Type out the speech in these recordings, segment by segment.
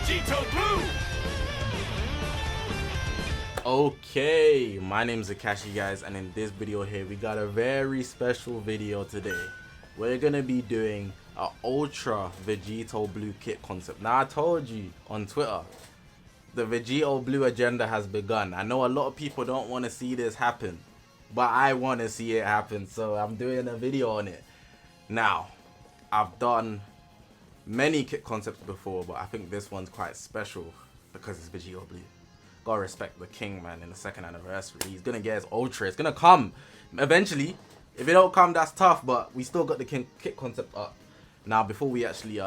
Vegito Blue! Okay, my name is Zakashi, guys, and in this video here we got a very special video today. We're gonna be doing a Ultra Vegito Blue kit concept. Now I told you on Twitter, the Vegito Blue agenda has begun. I know a lot of people don't want to see this happen, but I want to see it happen, so I'm doing a video on it. Now, I've done many kit concepts before, but I think this one's quite special because it's Vegito Blue. Gotta respect the king, man. In the second anniversary, he's gonna get his Ultra. It's gonna come eventually. If it don't come, that's tough, but we still got the king kit concept up. Now, before we actually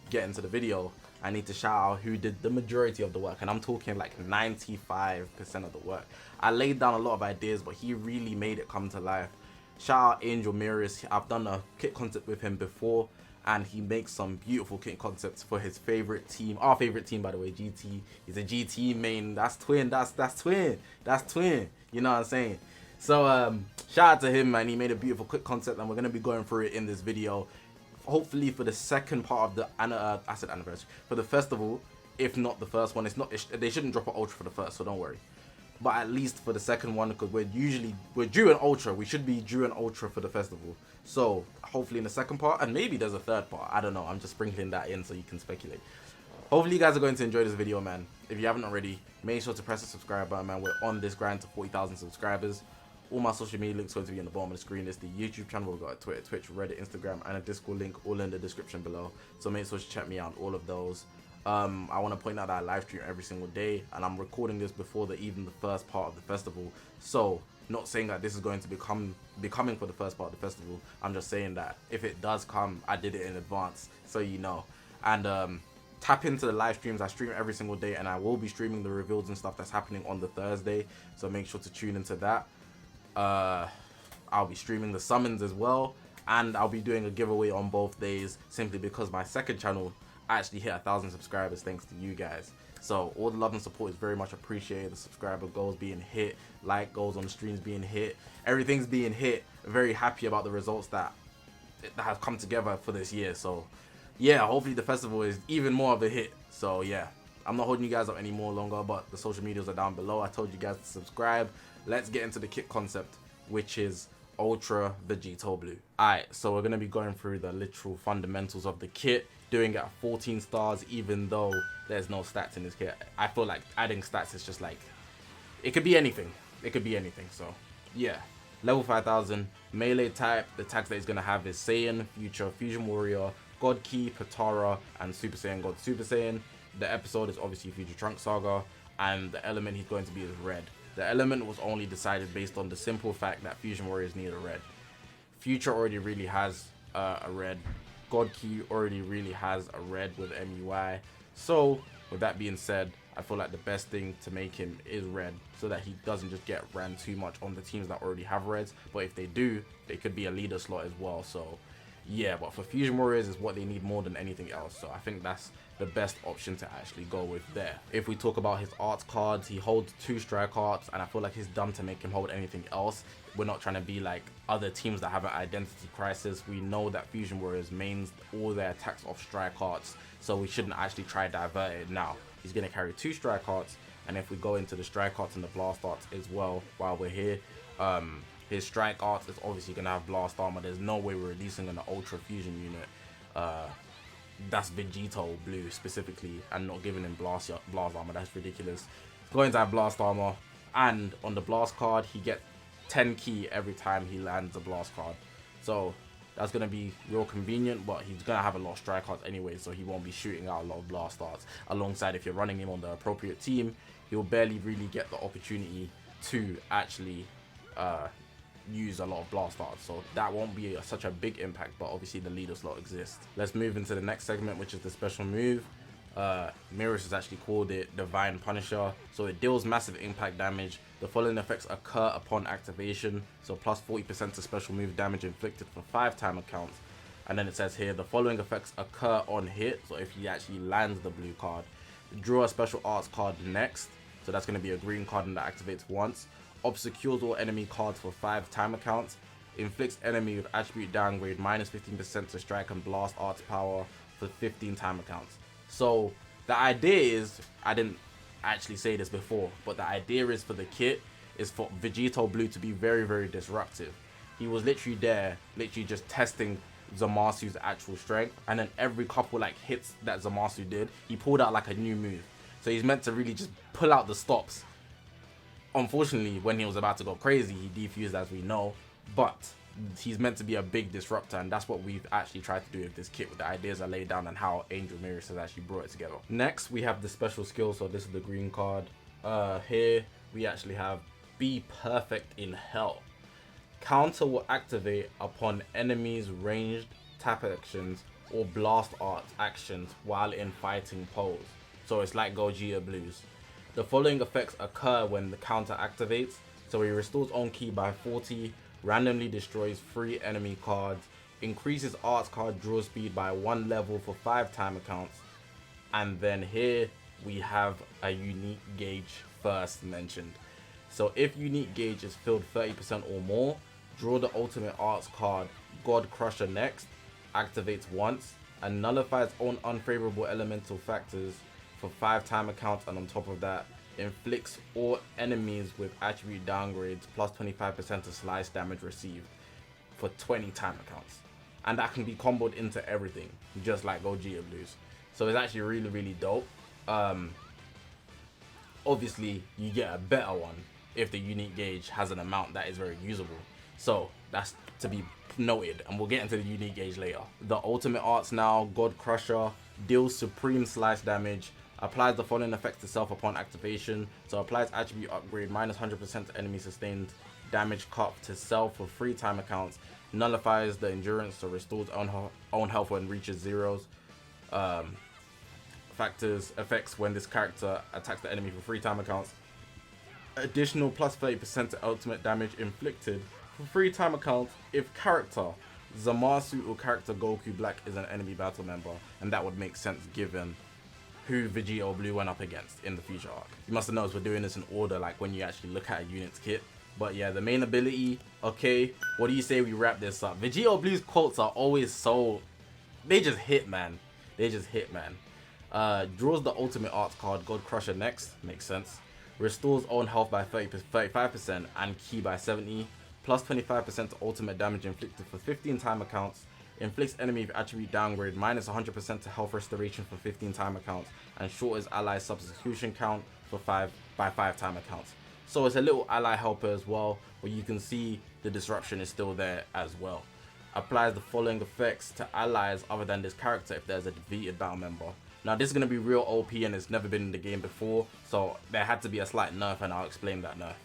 get into the video, I need to shout out who did the majority of the work, and I'm talking like 95% of the work. I laid down a lot of ideas, but he really made it come to life. Shout out Angel Mirrors. I've done a kit concept with him before, and he makes some beautiful kit concepts for his favorite team. Our favorite team, by the way, GT. He's a GT main. That's twin. That's twin. That's twin. You know what I'm saying? So shout out to him, man. He made a beautiful kit concept, and we're gonna be going through it in this video. Hopefully for the second part of the anniversary, for the festival, if not the first one. It's not. They shouldn't drop an Ultra for the first, so don't worry. But at least for the second one, because we're due an Ultra. We should be due an Ultra for the festival. So hopefully in the second part, and maybe there's a third part. I don't know. I'm just sprinkling that in so you can speculate. Hopefully you guys are going to enjoy this video, man. If you haven't already, make sure to press the subscribe button, man. We're on this grind to 40,000 subscribers. All my social media links are going to be on the bottom of the screen. It's the YouTube channel. We've got a Twitter, Twitch, Reddit, Instagram, and a Discord link all in the description below. So make sure to check me out on all of those. I want to point out that I live stream every single day, and I'm recording this before even the first part of the festival. So not saying that this is going to be coming for the first part of the festival. I'm just saying that if it does come, I did it in advance, so you know. And tap into the live streams. I stream every single day, and I will be streaming the reveals and stuff that's happening on the Thursday. So make sure to tune into that. I'll be streaming the summons as well, and I'll be doing a giveaway on both days, simply because my second channel actually hit 1,000 subscribers thanks to you guys. So all the love and support is very much appreciated. The subscriber goals being hit, like goals on the streams being hit, everything's being hit. Very happy about the results that have come together for this year. So yeah, hopefully the festival is even more of a hit. So yeah, I'm not holding you guys up any more longer, but the social medias are down below. I told you guys to subscribe. Let's get into the kit concept, which is Ultra Vegito Blue. Alright, so we're going to be going through the literal fundamentals of the kit, doing it at 14 stars, even though there's no stats in this kit. I feel like adding stats is just like, it could be anything. It could be anything, so yeah. Level 5000, melee type, the tags that he's going to have is Saiyan, Future, Fusion Warrior, God Key, Patara, and Super Saiyan God Super Saiyan. The episode is obviously Future Trunks Saga, and the element he's going to be is red. The element was only decided based on the simple fact that Fusion Warriors need a red. Future already really has a red. God Key already really has a red with MUI. So with that being said, I feel like the best thing to make him is red, so that he doesn't just get ran too much on the teams that already have reds. But if they do, they could be a leader slot as well. So yeah, but for Fusion Warriors is what they need more than anything else. So I think that's the best option to actually go with there. If we talk about his arts cards, he holds 2 strike arts, and I feel like it's dumb to make him hold anything else. We're not trying to be like other teams that have an identity crisis. We know that Fusion Warriors mains all their attacks off strike arts, so we shouldn't actually try divert it now. He's going to carry 2 strike arts, and if we go into the strike arts and the blast arts as well while we're here, his strike arts is obviously going to have blast armor. There's no way we're releasing an Ultra Fusion unit that's Vegito Blue specifically and not giving him blast armor. That's ridiculous. He's going to have blast armor, and on the blast card he gets 10 key every time he lands a blast card. So that's going to be real convenient, but he's going to have a lot of strike cards anyway, so he won't be shooting out a lot of blast arts. Alongside, if you're running him on the appropriate team, he'll barely really get the opportunity to actually use a lot of blast arts, so that won't be such a big impact, but obviously the leader slot exists. Let's move into the next segment, which is the special move. Mirrors has actually called it Divine Punisher, so it deals massive impact damage. The following effects occur upon activation, so plus 40% to special move damage inflicted for 5 timer counts. And then it says here, the following effects occur on hit, so if he actually lands the blue card. Draw a special arts card next, so that's going to be a green card and that activates once. Obscures all enemy cards for 5 timer counts. Inflicts enemy with attribute downgrade minus 15% to strike and blast arts power for 15 timer counts. So The idea is, I didn't actually say this before, but the idea is for the kit is for Vegito Blue to be very, very disruptive. He was literally there, literally just testing Zamasu's actual strength, and then every couple like hits that Zamasu did, he pulled out like a new move. So he's meant to really just pull out the stops. Unfortunately, when he was about to go crazy, he defused, as we know, but he's meant to be a big disruptor, and that's what we've actually tried to do with this kit, with the ideas are laid down and how Angel Mirrors has actually brought it together. Next, we have the special skill. So this is the green card. Here we actually have Be Perfect in Hell. Counter will activate upon enemies' ranged tap actions or blast art actions while in fighting pose. So it's like Gogeta Blues. The following effects occur when the counter activates. So he restores own key by 40, randomly destroys 3 enemy cards, increases arts card draw speed by 1 level for 5 time accounts, and then here we have a unique gauge first mentioned. So if unique gauge is filled 30% or more, draw the ultimate arts card God Crusher next, activates once, and nullifies own unfavorable elemental factors for 5 time accounts, and on top of that, inflicts all enemies with attribute downgrades plus 25% to slice damage received for 20 time accounts. And that can be comboed into everything, just like Gogeta Blues. So it's actually really, really dope. Obviously, you get a better one if the unique gauge has an amount that is very usable. So that's to be noted, and we'll get into the unique gauge later. The ultimate arts now, God Crusher, deals supreme slice damage, applies the following effects to self upon activation. So applies attribute upgrade minus 100% to enemy sustained damage cut to self for 3 time accounts, nullifies the endurance, so restores own health when reaches zeros. Factors effects when this character attacks the enemy for 3 time accounts, additional plus 30% to ultimate damage inflicted for 3 time accounts if character Zamasu or character Goku Black is an enemy battle member, and that would make sense given who Vegito Blue went up against in the future arc. You must have noticed we're doing this in order, like when you actually look at a unit's kit. But yeah, the main ability, okay, what do you say we wrap this up? Vegito Blue's quotes are always so, they just hit, man. They just hit, man. Draws the ultimate arts card God Crusher next, makes sense. Restores own health by 35% and ki by 70, plus 25% to ultimate damage inflicted for 15 time accounts. Inflicts enemy with attribute downgrade minus 100% to health restoration for 15 time accounts, and shortens ally substitution count for 5 time accounts. So it's a little ally helper as well, but you can see the disruption is still there as well. Applies the following effects to allies other than this character if there's a defeated battle member. Now this is going to be real OP and it's never been in the game before, so there had to be a slight nerf, and I'll explain that nerf.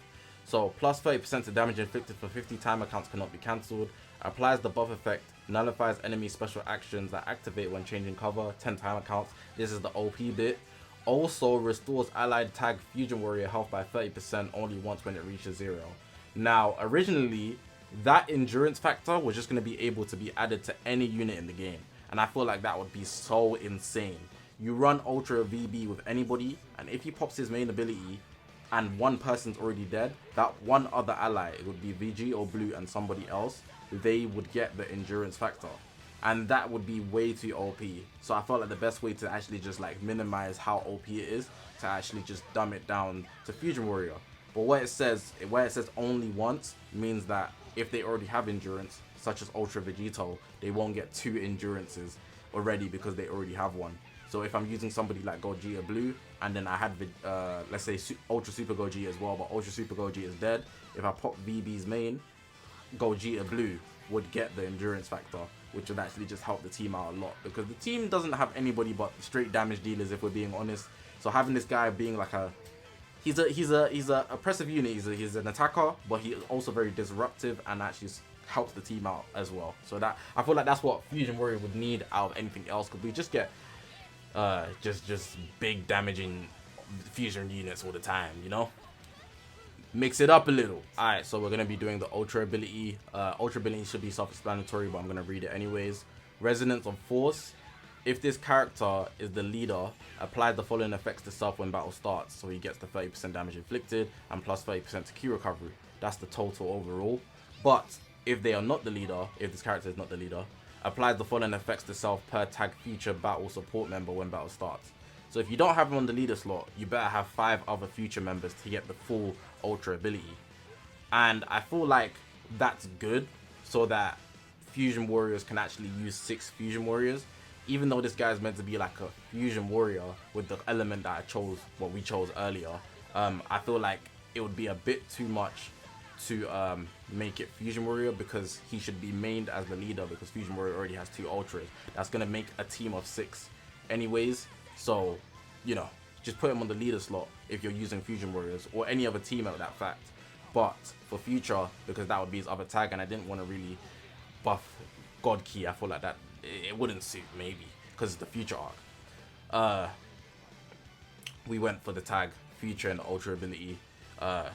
So plus 30% to damage inflicted for 50 time accounts cannot be cancelled. Applies the buff effect, nullifies enemy special actions that activate when changing cover, 10 time accounts. This is the OP bit. Also restores allied tag Fusion Warrior health by 30% only once when it reaches 0. Now originally that endurance factor was just going to be able to be added to any unit in the game, and I feel like that would be so insane. You run Ultra VB with anybody, and if he pops his main ability and one person's already dead, that one other ally, it would be Vegito Blue and somebody else, they would get the endurance factor, and that would be way too OP. So I felt like the best way to actually just like minimize how OP it is, to actually just dumb it down to Fusion Warrior. But where it says only once means that if they already have endurance, such as Ultra Vegito, they won't get 2 endurances already because they already have one. So if I'm using somebody like Gogeta Blue, and then I had, let's say Ultra Super Gogeta as well, but Ultra Super Gogeta is dead, if I pop VB's main, Gogeta Blue would get the endurance factor, which would actually just help the team out a lot, because the team doesn't have anybody but straight damage dealers, if we're being honest. So having this guy being like he's a oppressive unit, he's an attacker, but he is also very disruptive and actually helps the team out as well. So that, I feel like that's what Fusion Warrior would need out of anything else, because we just get just big damaging fusion units all the time, you know? Mix it up a little. Alright, so we're going to be doing the Ultra ability. Ultra ability should be self-explanatory, but I'm going to read it anyways. Resonance of Force. If this character is the leader, apply the following effects to self when battle starts. So he gets the 30% damage inflicted and plus 30% to key recovery. That's the total overall. But if they are not the leader, if this character is not the leader, applies the following effects to self per tag future battle support member when battle starts. So if you don't have him on the leader slot, you better have 5 other future members to get the full Ultra ability. And I feel like that's good, so that Fusion Warriors can actually use 6 Fusion Warriors. Even though this guy is meant to be like a Fusion Warrior with the element that I chose, what we chose earlier, I feel like it would be a bit too much to make it Fusion Warrior, because he should be mained as the leader, because Fusion Warrior already has 2 Ultras. That's going to make a team of 6 anyways. So, you know, just put him on the leader slot if you're using Fusion Warriors, or any other team at that fact. But for future, because that would be his other tag, and I didn't want to really buff God Key, I feel like that it wouldn't suit, maybe because it's the future arc. We went for the tag future and Ultra ability.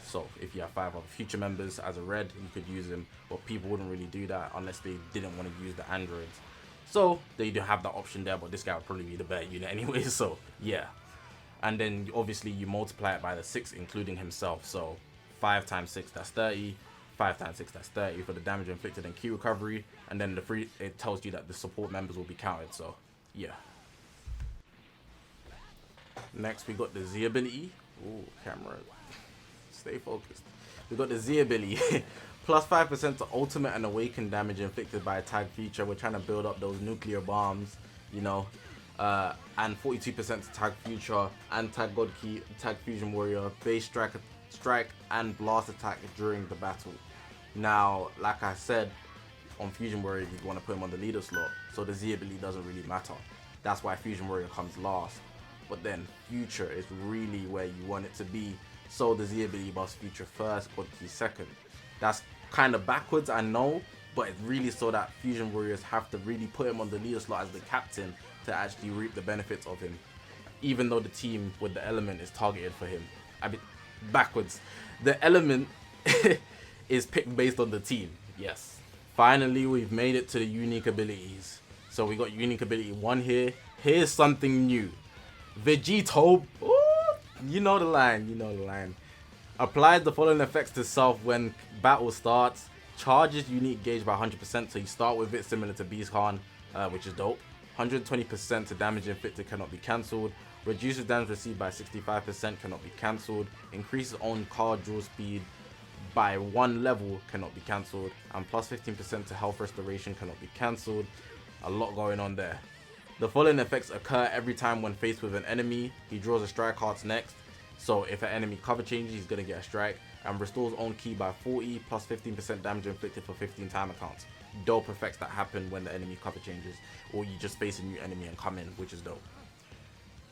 So if you have 5 other future members as a red, you could use him, but people wouldn't really do that unless they didn't want to use the androids. So they do have that option there, but this guy would probably be the better unit anyway. So yeah, and then obviously you multiply it by the 6, including himself. So 5 times 6, that's 30. 5 times 6, that's 30 for the damage inflicted and key recovery. And then it tells you that the support members will be counted. So yeah. Next we got the Z ability. Ooh, camera, stay focused. We got the Z ability. Plus 5% to ultimate and awaken damage inflicted by a tag feature. We're trying to build up those nuclear bombs, you know. And 42% to tag future and tag God Key, tag Fusion Warrior, base strike and blast attack during the battle. Now, like I said, on Fusion Warrior, you'd want to put him on the leader slot, so the Z ability doesn't really matter. That's why Fusion Warrior comes last. But then Future is really where you want it to be, so the Z ability buffs Future first, God Key second. That's kind of backwards, I know, but it's really so that Fusion Warriors have to really put him on the leader slot as the captain to actually reap the benefits of him, even though the team with the element is targeted for him. I mean, backwards. The element is picked based on the team. Yes. Finally, we've made it to the unique abilities. So we got unique ability 1 here. Here's something new. Vegito. Ooh, you know the line. You know the line. Applies the following effects to self when battle starts. Charges unique gauge by 100%. So you start with it similar to Beast Khan, which is dope. 120% to damage inflicted cannot be cancelled. Reduces damage received by 65%, cannot be cancelled. Increases own card draw speed by 1 level, cannot be cancelled. And plus 15% to health restoration, cannot be cancelled. A lot going on there. The following effects occur every time when faced with an enemy. He draws a strike cards next. So if an enemy cover changes, he's going to get a strike. And restores own key by 40, plus 15% damage inflicted for 15 timer counts. Dope effects that happen when the enemy cover changes, or you just face a new enemy and come in, which is dope.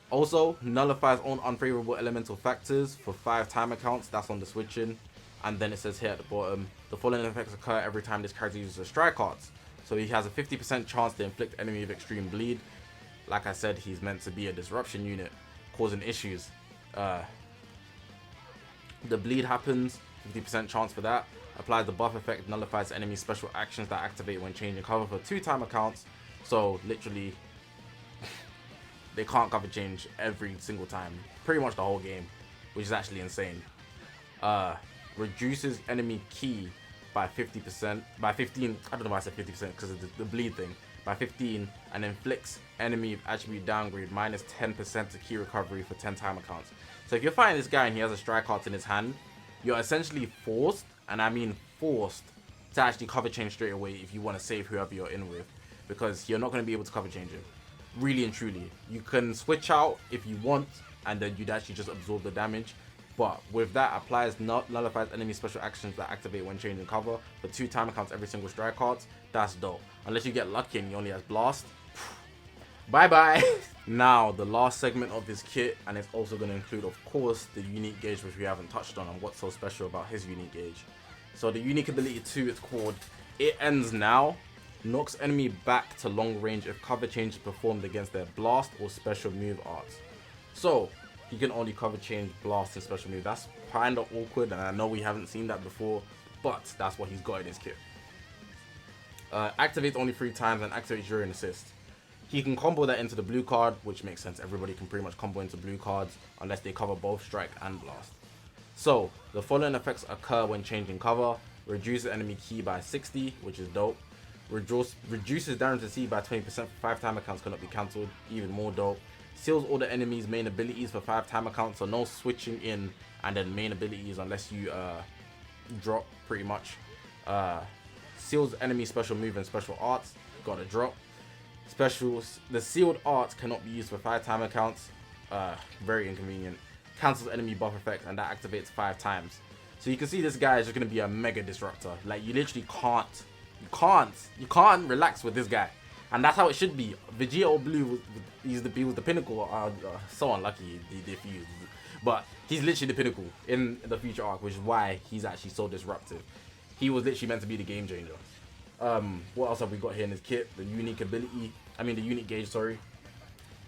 Also, nullifies own unfavorable elemental factors for 5 timer counts. That's on the switching. And then it says here at the bottom, the following effects occur every time this character uses a strike cards. So he has a 50% chance to inflict enemy with extreme bleed. Like I said, he's meant to be a disruption unit, causing issues. The bleed happens, 50% chance for that. Applies the buff effect, nullifies enemy special actions that activate when changing cover for 2 timer counts. So literally, they can't cover change every single time, pretty much the whole game, which is actually insane. Reduces enemy key by 50%, by 15, I don't know why I said 50% because of the bleed thing, by 15, and inflicts enemy attribute downgrade minus 10% to key recovery for 10 timer counts. So if you're fighting this guy and he has a strike card in his hand, you're essentially forced, and I mean forced, to actually cover change straight away if you want to save whoever you're in with, because you're not going to be able to cover change him. Really and truly. You can switch out if you want, and then you'd actually just absorb the damage. But with that, applies nullifies enemy special actions that activate when changing cover for 2 timer counts every single strike cards. That's dope. Unless you get lucky and he only has blast. Bye bye. Now the last segment of this kit, and it's also going to include, of course, the unique gauge, which we haven't touched on, and what's so special about his unique gauge. So the unique ability 2 is called It Ends Now. Knocks enemy back to long range if cover change is performed against their blast or special move arts. So he can only cover change blast and special move. That's kind of awkward, and I know we haven't seen that before, but that's what he's got in his kit. Activates only 3 times and activates during assist. He can combo that into the blue card, which makes sense. Everybody can pretty much combo into blue cards unless they cover both strike and blast. So the following effects occur when changing cover. Reduces enemy key by 60, which is dope. Reduces damage received by 20% for 5 timer counts, cannot be cancelled, even more dope. Seals all the enemies' main abilities for 5 timer counts, so no switching in and then main abilities unless you drop, pretty much. Seals enemy special move and special arts, gotta drop. Specials, the sealed arts cannot be used for 5 timer counts, very inconvenient. Cancels enemy buff effect and that activates 5 times. So you can see this guy is just gonna be a mega disruptor. Like, you literally you can't relax with this guy. And that's how it should be. Vegito Blue, he was the pinnacle. So unlucky he defused. But he's literally the pinnacle in the future arc, which is why he's actually so disruptive. He was literally meant to be the game changer. What else have we got here in his kit? The unique ability, the unique gauge, sorry.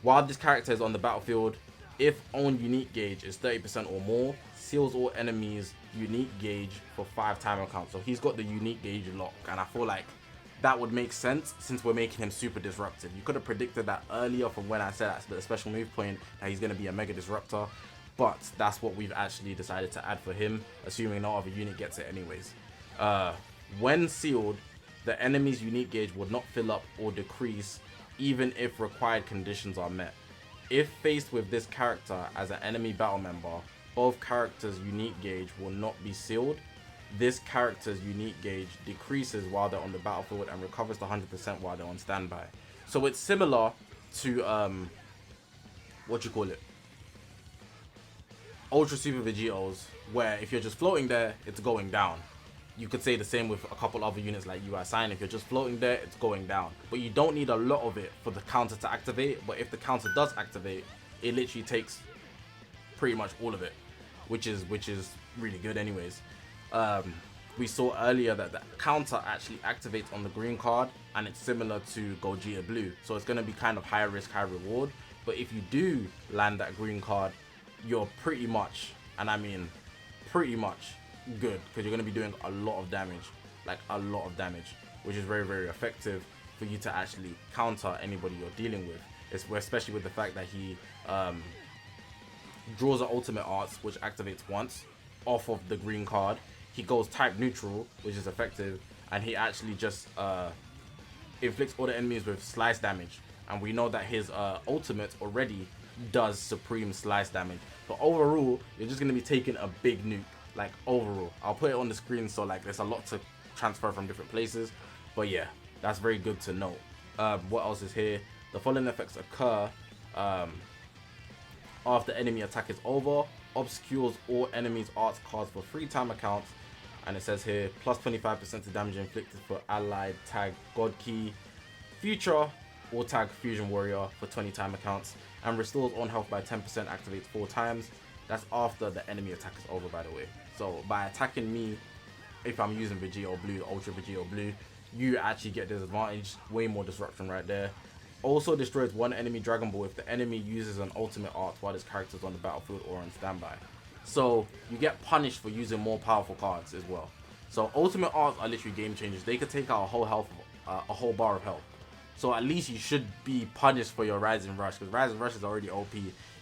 While this character is on the battlefield, if own unique gauge is 30% or more, seals all enemies unique gauge for 5 timer counts. So he's got the unique gauge lock, and I feel like that would make sense since we're making him super disruptive. You could have predicted that earlier from when I said at the special move point that he's going to be a mega disruptor, but that's what we've actually decided to add for him, assuming no other unit gets it anyways. When sealed, the enemy's unique gauge would not fill up or decrease even if required conditions are met. If faced with this character as an enemy battle member, both characters' unique gauge will not be sealed. This character's unique gauge decreases while they're on the battlefield and recovers to 100% while they're on standby. So it's similar to Ultra Super Vegitos, where if you're just floating there, it's going down. You could say the same with a couple other units like UI Sign. If you're just floating there, it's going down. But you don't need a lot of it for the counter to activate. But if the counter does activate, it literally takes pretty much all of it, which is really good anyways. We saw earlier that the counter actually activates on the green card, and it's similar to Gogeta Blue. So it's going to be kind of high risk, high reward. But if you do land that green card, you're pretty much, and I mean pretty much, good, because you're going to be doing a lot of damage, which is very, very effective for you to actually counter anybody you're dealing with. Especially with the fact that he draws an ultimate arts, which activates once off of the green card. He goes type neutral, which is effective, and he actually just inflicts all the enemies with slice damage. And we know that his ultimate already does supreme slice damage. But overall, you're just going to be taking a big nuke. Like, overall, I'll put it on the screen, so like there's a lot to transfer from different places. But yeah, that's very good to know. What else is here? The following effects occur after enemy attack is over. Obscures all enemies' arts cards for 3 timer counts. And it says here, plus 25% to damage inflicted for allied tag God Key. Future or tag Fusion Warrior for 20 timer counts. And restores on health by 10%, activates 4 times. That's after the enemy attack is over, by the way. So by attacking me, if I'm using Vegito Blue, Ultra Vegito Blue, you actually get this advantage. Way more disruption right there. Also destroys 1 enemy Dragon Ball if the enemy uses an ultimate art while this character is on the battlefield or on standby. So you get punished for using more powerful cards as well. So ultimate arts are literally game changers. They could take out a whole bar of health. So at least you should be punished for your Rising Rush, because Rising Rush is already OP.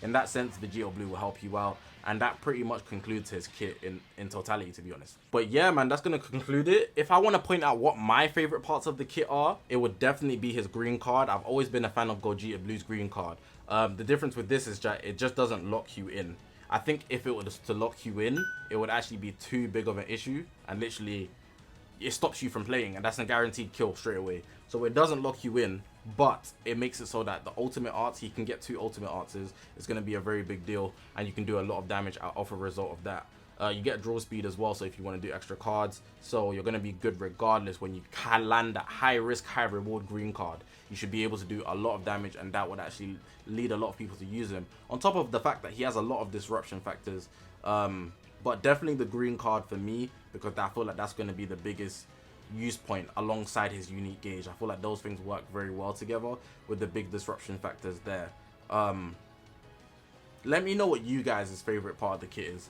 In that sense, Vegito Blue will help you out. And that pretty much concludes his kit in totality, to be honest. But yeah, man, that's going to conclude it. If I want to point out what my favorite parts of the kit are, it would definitely be his green card. I've always been a fan of Gogeta Blue's green card. The difference with this is that it just doesn't lock you in. I think if it was to lock you in, it would actually be too big of an issue. And literally, it stops you from playing. And that's a guaranteed kill straight away. So it doesn't lock you in, but it makes it so that the ultimate arts, he can get 2 ultimate arts, it's going to be a very big deal, and you can do a lot of damage off a result of that. You get draw speed as well, so if you want to do extra cards, so you're going to be good regardless. When you can land that high risk, high reward green card, you should be able to do a lot of damage, and that would actually lead a lot of people to use him. On top of the fact that he has a lot of disruption factors, but definitely the green card for me, because I feel like that's going to be the biggest use point alongside his unique gauge. I feel like those things work very well together with the big disruption factors there. Let me know what you guys' favorite part of the kit is.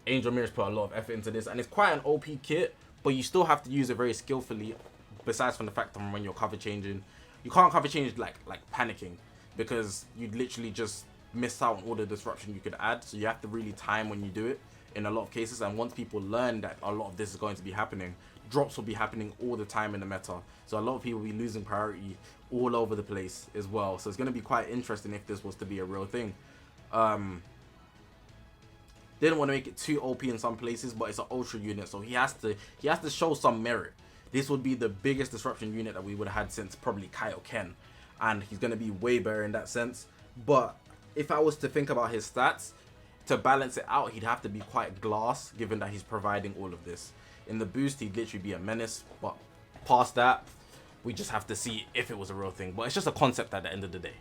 Angel Mirrors put a lot of effort into this, and it's quite an OP kit, but you still have to use it very skillfully. Besides from the fact that when you're cover changing, you can't cover change like panicking, because you'd literally just miss out on all the disruption you could add. So you have to really time when you do it in a lot of cases, and once people learn that a lot of this is going to be happening, drops will be happening all the time in the meta. So a lot of people will be losing priority all over the place as well. So it's going to be quite interesting if this was to be a real thing. Didn't want to make it too OP in some places, but it's an ultra unit, so he has to show some merit. This would be the biggest disruption unit that we would have had since probably Kaioken, and he's going to be way better in that sense. But if I was to think about his stats, to balance it out, he'd have to be quite glass, given that he's providing all of this. In the boost, he'd literally be a menace, but past that, we just have to see if it was a real thing. But it's just a concept at the end of the day.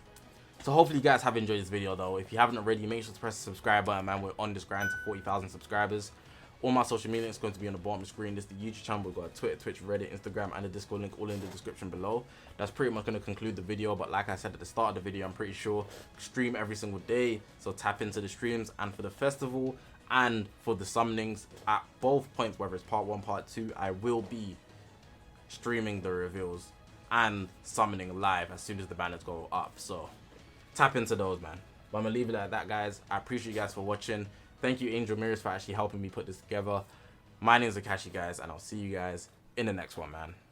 So hopefully you guys have enjoyed this video though. If you haven't already, make sure to press the subscribe button, man. We're on this grind to 40,000 subscribers. All my social media is going to be on the bottom of the screen. This is the YouTube channel. We've got Twitter, Twitch, Reddit, Instagram, and the Discord link all in the description below. That's pretty much going to conclude the video. But like I said at the start of the video, I'm pretty sure stream every single day. So tap into the streams, and for the festival and for the summonings at both points, whether it's part 1, part 2, I will be streaming the reveals and summoning live as soon as the banners go up. So tap into those, man. But I'm gonna leave it at that, guys. I appreciate you guys for watching. Thank you, Angel Mirrors, for actually helping me put this together. My name is Zakashi, guys, and I'll see you guys in the next one, man.